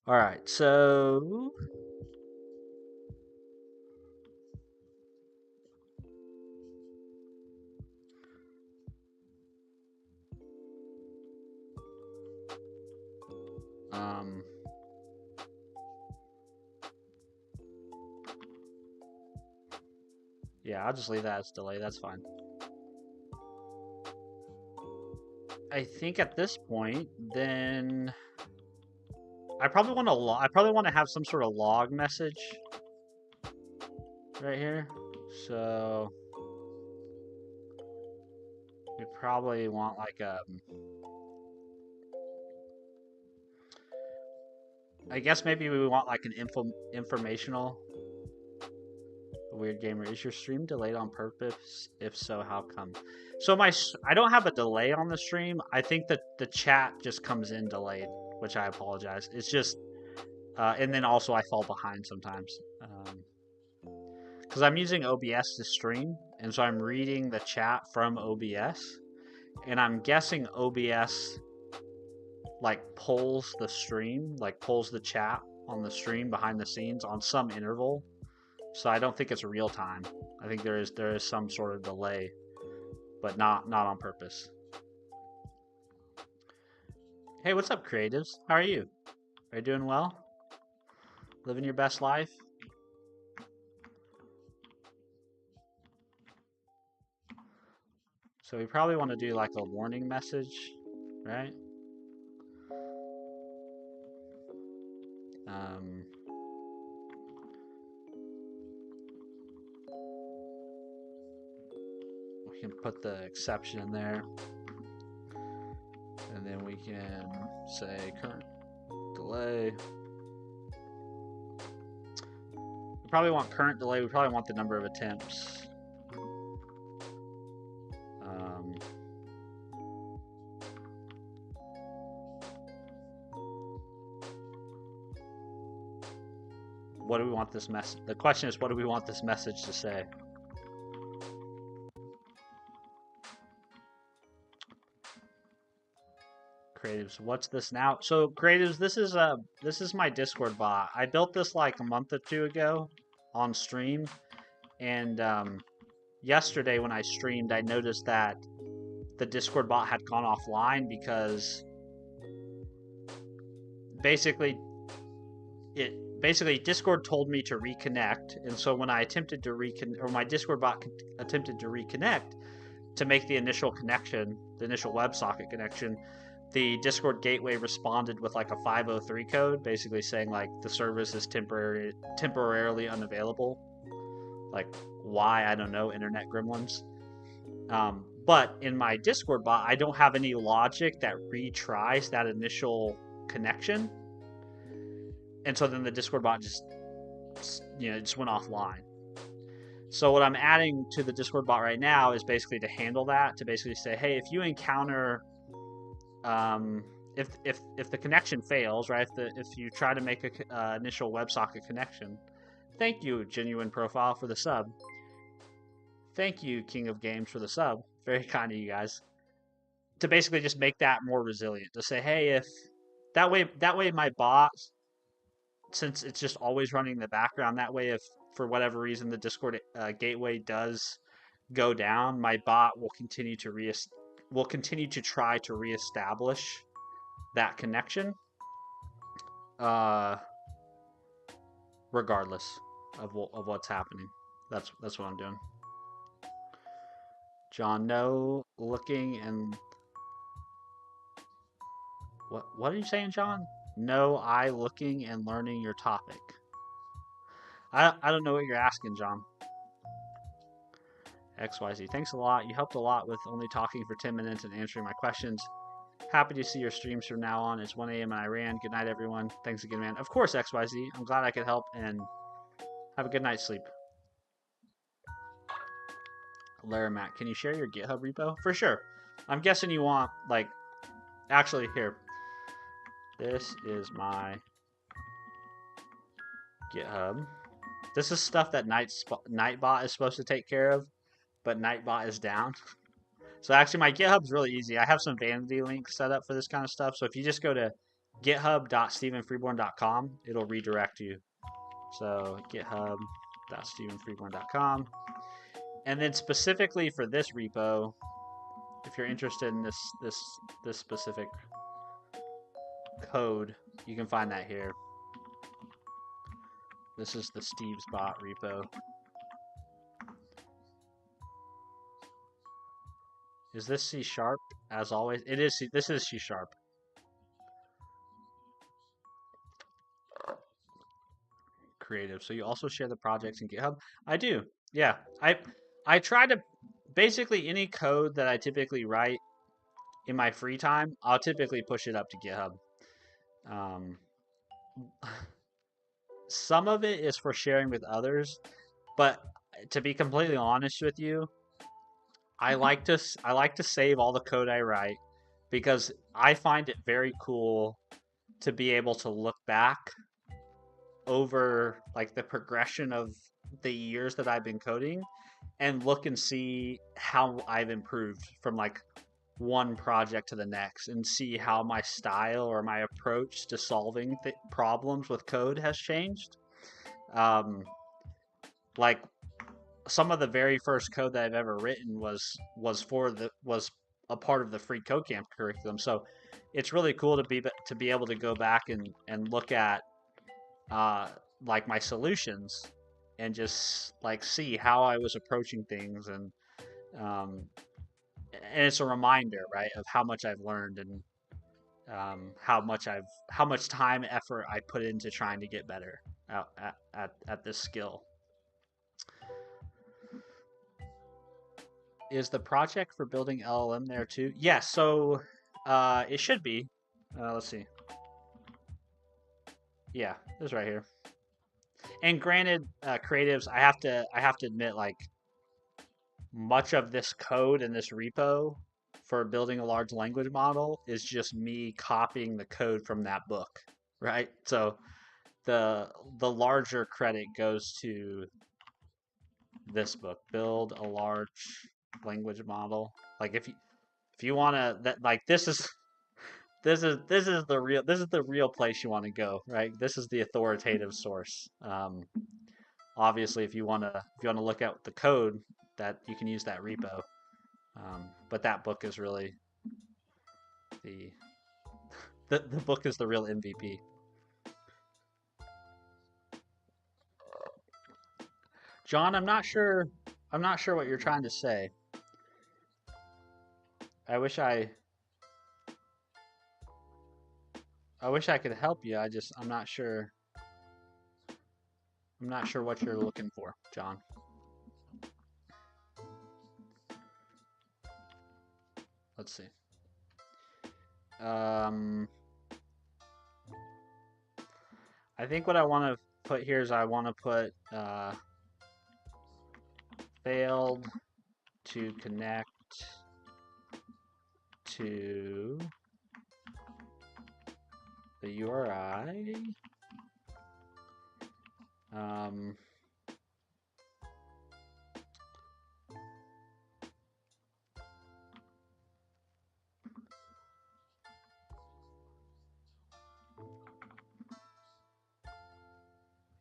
All right, so yeah, I'll just leave that as delay. That's fine. I think at this point, then I probably want to have some sort of log message right here. So we probably want like I guess maybe we want like an informational. Weird gamer, is your stream delayed on purpose? If so, how come? So I don't have a delay on the stream. I think that the chat just comes in delayed, which I apologize. It's just, and then also I fall behind sometimes, because I'm using OBS to stream, and so I'm reading the chat from OBS, and I'm guessing OBS like pulls the stream, like pulls the chat on the stream behind the scenes on some interval. So I don't think it's real time. I think there is some sort of delay, but not on purpose. Hey, what's up, creatives? How are you? Are you doing well? Living your best life? So we probably want to do like a warning message, right? We can put the exception in there, and then we can say current delay. We probably want current delay. We probably want the number of attempts. What do we want this message? The question is, what do we want this message to say? Creatives, what's this now? So creatives, this is my Discord bot. I built this like a month or two ago on stream, and yesterday when I streamed, I noticed that the Discord bot had gone offline because basically Discord told me to reconnect, and so when I attempted to reconnect, or my Discord bot attempted to reconnect to make the initial connection, the initial WebSocket connection, the Discord gateway responded with like a 503 code, basically saying like the service is temporarily unavailable. Like, why? I don't know, internet gremlins. But in my Discord bot, I don't have any logic that retries that initial connection. And so then the Discord bot just went offline. So what I'm adding to the Discord bot right now is basically to handle that, to basically say, hey, if you encounter, if the connection fails, right? If you try to make a initial WebSocket connection, thank you, Genuine Profile, for the sub. Thank you, King of Games, for the sub. Very kind of you guys. To basically just make that more resilient. To say, hey, if that way my bot, since it's just always running in the background, that way if for whatever reason the Discord gateway does go down, my bot will continue to try to reestablish that connection, uh, regardless of what's happening. That's what I'm doing. John, no looking and what are you saying, John? No, I looking and learning your topic. I don't know what you're asking, John. XYZ. Thanks a lot. You helped a lot with only talking for 10 minutes and answering my questions. Happy to see your streams from now on. It's 1 a.m. in Iran. Good night, everyone. Thanks again, man. Of course, XYZ. I'm glad I could help, and have a good night's sleep. Laramat, can you share your GitHub repo? For sure. I'm guessing you want, like, actually, here. This is my GitHub. This is stuff that Nightbot is supposed to take care of, but Nightbot is down. So actually, my GitHub is really easy. I have some vanity links set up for this kind of stuff. So if you just go to github.stephenfreeborn.com, it'll redirect you. So github.stephenfreeborn.com. And then specifically for this repo, if you're interested in this specific code, you can find that here. This is the Steve's bot repo. Is this C#? As always, it is. This is C#. Creative. So you also share the projects in GitHub? I do. Yeah. I try to basically any code that I typically write in my free time, I'll typically push it up to GitHub. Some of it is for sharing with others, but to be completely honest with you, I like to save all the code I write because I find it very cool to be able to look back over like the progression of the years that I've been coding and look and see how I've improved from like one project to the next and see how my style or my approach to solving problems with code has changed. Like some of the very first code that I've ever written was a part of the free code camp curriculum. So it's really cool to be able to go back and look at like my solutions and just like see how I was approaching things, and it's a reminder, right, of how much I've learned and how much time effort I put into trying to get better at this skill. Is the project for building LLM there too? Yes, yeah, so it should be. Let's see. Yeah, this is right here. And granted, creatives, I have to admit, like, much of this code in this repo for building a large language model is just me copying the code from that book, right? So the larger credit goes to this book, Build a Large Language Model. Like if you want to, that, like, this is the real place you want to go, right? This is the authoritative source. Obviously, if you want to look at the code, that you can use that repo. But that book is really the book is the real MVP. John, I'm not sure what you're trying to say. I wish I could help you. I'm not sure. I'm not sure what you're looking for, John. Let's see. I think what I want to put here is I want to put failed to connect to the URI.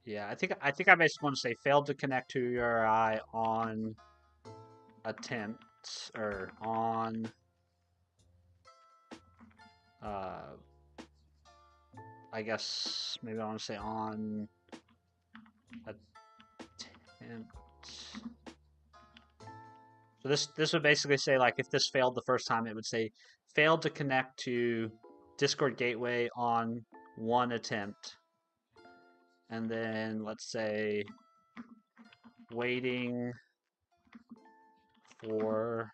Yeah, I think I basically want to say failed to connect to URI on attempts or on uh I guess maybe I want to say on attempt. So this would basically say like if this failed the first time, it would say failed to connect to Discord gateway on one attempt. And then let's say waiting for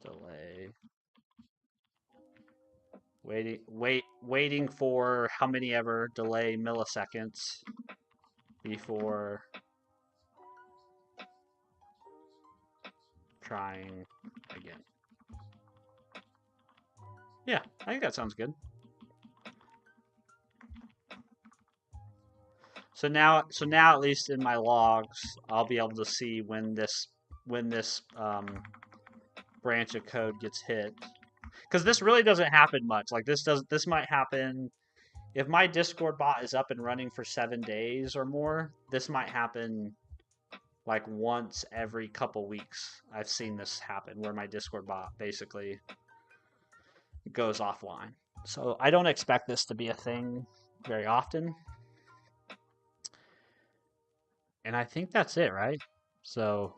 delay. Waiting for how many ever delay milliseconds before trying again. Yeah, I think that sounds good. So now at least in my logs, I'll be able to see when this branch of code gets hit. Because this really doesn't happen much. Like this might happen if my Discord bot is up and running for 7 days or more. This might happen like once every couple weeks. I've seen this happen where my Discord bot basically goes offline. So I don't expect this to be a thing very often. And I think that's it, right? So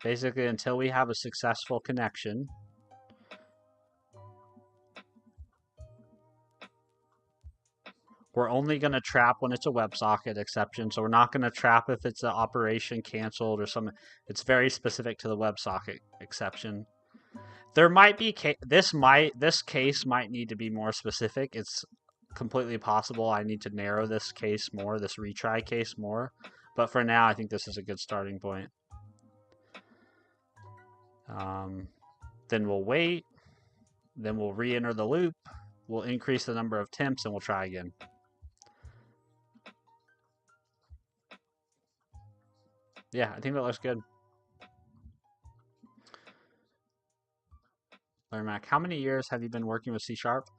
basically, until we have a successful connection, we're only going to trap when it's a WebSocket exception. So we're not going to trap if it's an operation canceled or something. It's very specific to the WebSocket exception. There might be this case might need to be more specific. It's completely possible I need to narrow this case more, this retry case more. But for now, I think this is a good starting point. Then we'll wait. Then we'll re-enter the loop. We'll increase the number of attempts and we'll try again. Yeah, I think that looks good. Larry Mac, how many years have you been working with C#? Sorry,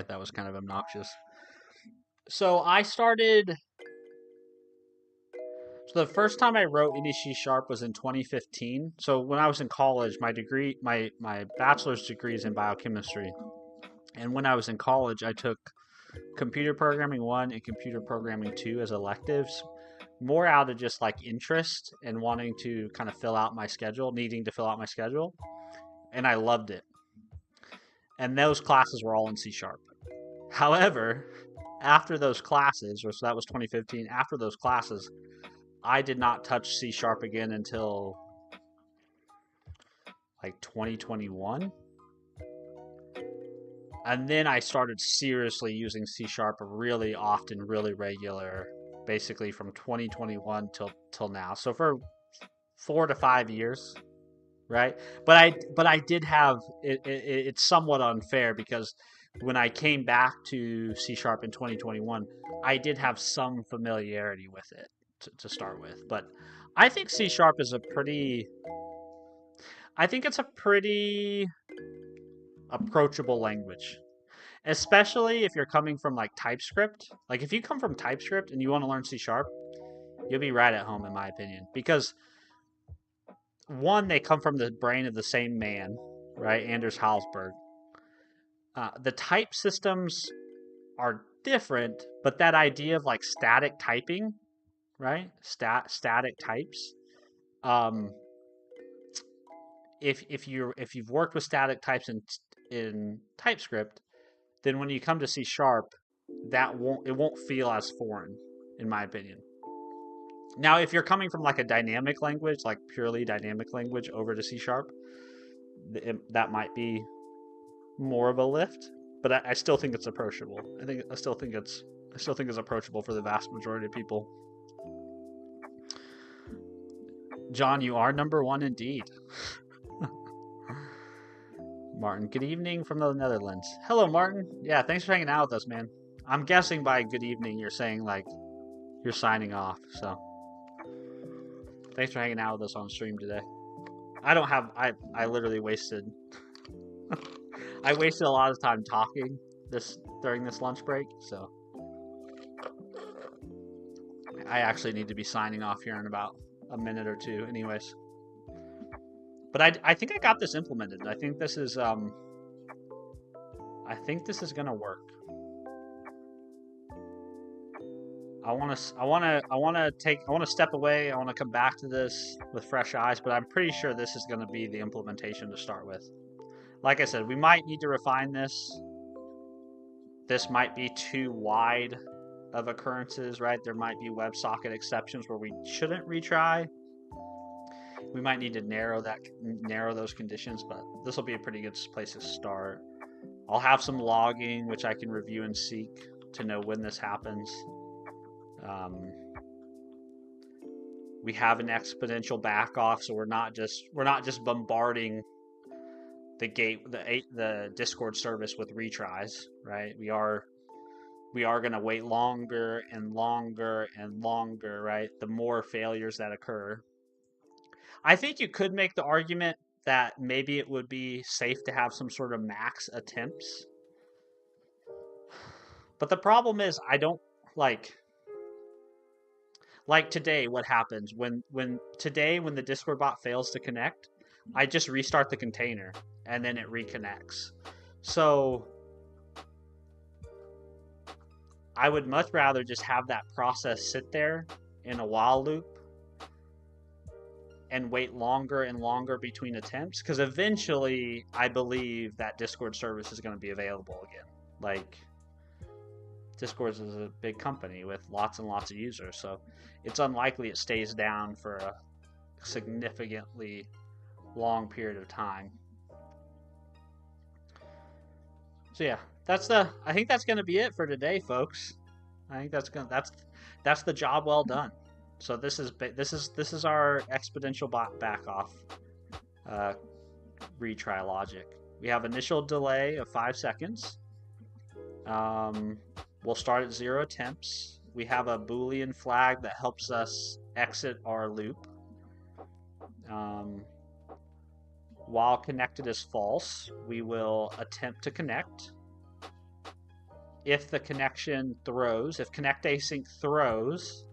that was kind of obnoxious. So I started. So the first time I wrote any C# was in 2015. So when I was in college, my bachelor's degree is in biochemistry. And when I was in college, I took computer programming 1 and computer programming 2 as electives, more out of just like interest and wanting to kind of needing to fill out my schedule. And I loved it. And those classes were all in C#. However, after those classes, so that was 2015, after those classes, I did not touch C# again until like 2021. And then I started seriously using C# really often, really regular, basically from 2021 till now. So for 4 to 5 years, right? But I did have it. It's somewhat unfair because when I came back to C# in 2021, I did have some familiarity with it to start with. But I think C# is it's a pretty approachable language, especially if you're coming from like TypeScript. Like if you come from TypeScript and you want to learn C#, you'll be right at home in my opinion, because one, they come from the brain of the same man, right? Anders Hallsberg. The type systems are different, but that idea of like static typing, right? Static types. If you've worked with static types in TypeScript, then when you come to C#, it won't feel as foreign, in my opinion. Now, if you're coming from like a dynamic language, like purely dynamic language, over to C#, that might be more of a lift. But I still think it's approachable. I still think it's approachable for the vast majority of people. John, you are number one indeed. Martin, good evening from the Netherlands. Hello, Martin. Yeah, thanks for hanging out with us, man. I'm guessing by good evening you're saying like you're signing off. So Thanks for hanging out with us on stream today. I literally wasted I wasted a lot of time talking during this lunch break, so I actually need to be signing off here in about a minute or two anyways. But I think I got this implemented. I think this is gonna work. I want to step away. I want to come back to this with fresh eyes, but I'm pretty sure this is going to be the implementation to start with. Like I said, we might need to refine this. This might be too wide of occurrences, right? There might be WebSocket exceptions where we shouldn't retry. We might need to narrow those conditions, but this will be a pretty good place to start. I'll have some logging, which I can review and seek to know when this happens. We have an exponential back off, so we're not just bombarding the Discord service with retries, right? We are going to wait longer and longer and longer, right? The more failures that occur. I think you could make the argument that maybe it would be safe to have some sort of max attempts. But the problem is I don't like today, what happens when the Discord bot fails to connect, I just restart the container and then it reconnects. So I would much rather just have that process sit there in a while loop and wait longer and longer between attempts, because eventually I believe that Discord service is going to be available again. Like, Discord is a big company with lots and lots of users, so it's unlikely it stays down for a significantly long period of time. So yeah, I think that's going to be it for today, folks. I think that's the job well done. So this is our exponential back off retry logic. We have initial delay of 5 seconds. We'll start at 0 attempts. We have a Boolean flag that helps us exit our loop. While connected is false, we will attempt to connect. If the connection throws, if connect async throws,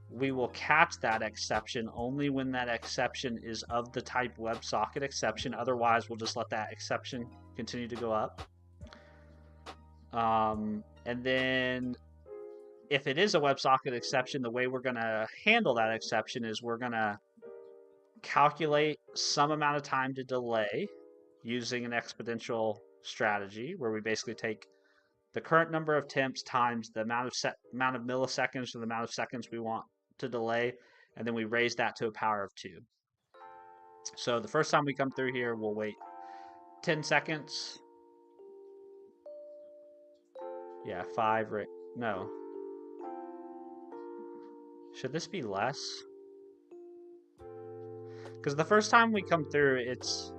we will catch that exception only when that exception is of the type WebSocket exception. Otherwise, we'll just let that exception continue to go up. And then if it is a WebSocket exception, the way we're going to handle that exception is we're going to calculate some amount of time to delay using an exponential strategy where we basically take the current number of attempts times the amount of milliseconds or the amount of seconds we want to delay, and then we raise that to a power of 2. So the first time we come through here, we'll wait 10 seconds. Yeah, 5, right? No. Should this be less? Because the first time we come through, it's...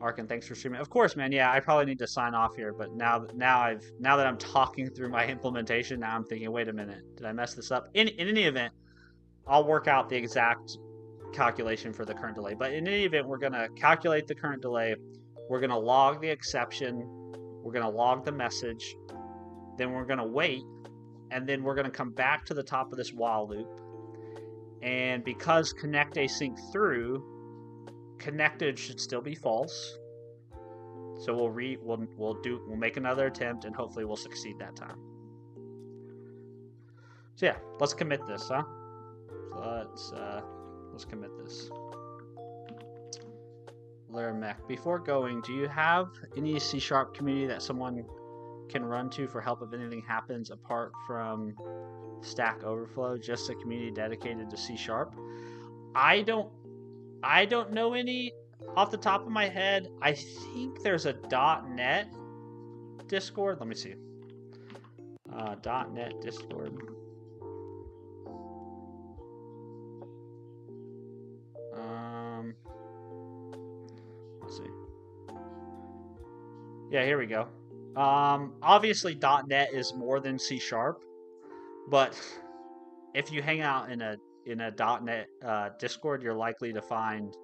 Arkin, thanks for streaming. Of course, man. Yeah, I probably need to sign off here, but now that I'm talking through my implementation, now I'm thinking, wait a minute, did I mess this up? In any event, I'll work out the exact calculation for the current delay. But in any event, we're going to calculate the current delay. We're going to log the exception. We're going to log the message. Then we're going to wait. And then we're going to come back to the top of this while loop. And because connect async through, connected should still be false. So we'll make another attempt and hopefully we'll succeed that time. So yeah, let's commit this, huh? So let's commit this. Laramec, before going, do you have any C# community that someone can run to for help if anything happens apart from Stack Overflow? Just a community dedicated to C#? I don't know any off the top of my head. I think there's a .NET Discord. Let me see. .NET Discord. Let's see. Yeah, here we go. Obviously .NET is more than C#, but if you hang out in a in a .NET Discord, you're likely to find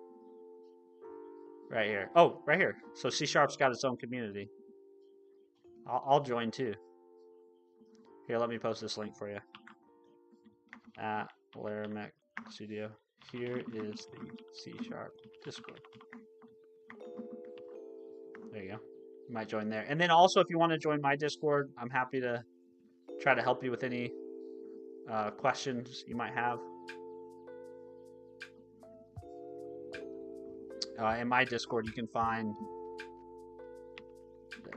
right here. Oh, right here. So C Sharp's got its own community. I'll join too. Here, let me post this link for you. At Laramec Studio. Here is the C Sharp Discord. There you go. You might join there. And then also, if you want to join my Discord, I'm happy to try to help you with any questions you might have. In my Discord, you can find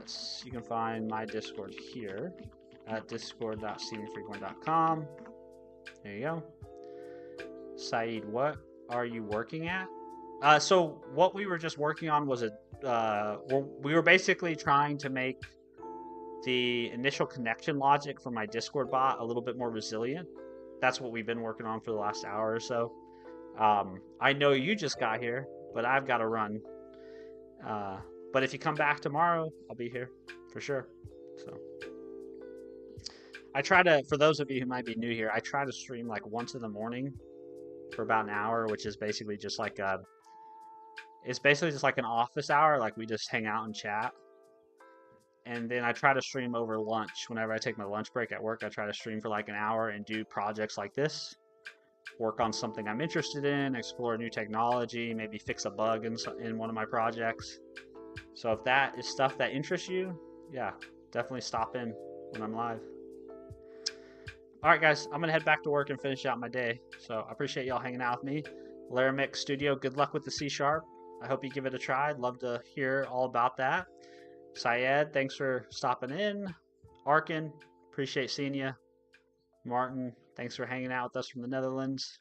this. You can find my Discord here at discord.stephenfreeborn.com. There you go. Saeed, what are you working at? So what we were just working on was we were basically trying to make the initial connection logic for my Discord bot a little bit more resilient. That's what we've been working on for the last hour or so. I know you just got here, but I've got to run. But if you come back tomorrow, I'll be here for sure. So I try to, for those of you who might be new here, I try to stream like once in the morning for about an hour, which is basically just like it's basically just like an office hour. Like we just hang out and chat. And then I try to stream over lunch. Whenever I take my lunch break at work, I try to stream for like an hour and do projects like this. Work on something I'm interested in, explore new technology, maybe fix a bug in one of my projects. So if that is stuff that interests you, yeah, definitely stop in when I'm live. All right, guys, I'm going to head back to work and finish out my day. So I appreciate y'all hanging out with me. Laramec Studio, good luck with the C Sharp. I hope you give it a try. I'd love to hear all about that. Syed, thanks for stopping in. Arkin, appreciate seeing you. Martin, thanks for hanging out with us from the Netherlands.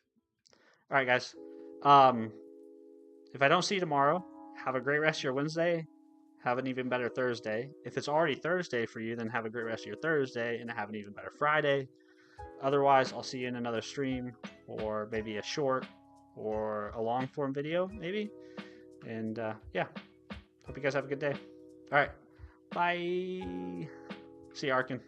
All right, guys. If I don't see you tomorrow, have a great rest of your Wednesday. Have an even better Thursday. If it's already Thursday for you, then have a great rest of your Thursday and have an even better Friday. Otherwise, I'll see you in another stream or maybe a short or a long form video, maybe. And yeah, hope you guys have a good day. All right. Bye. See you, Arkin.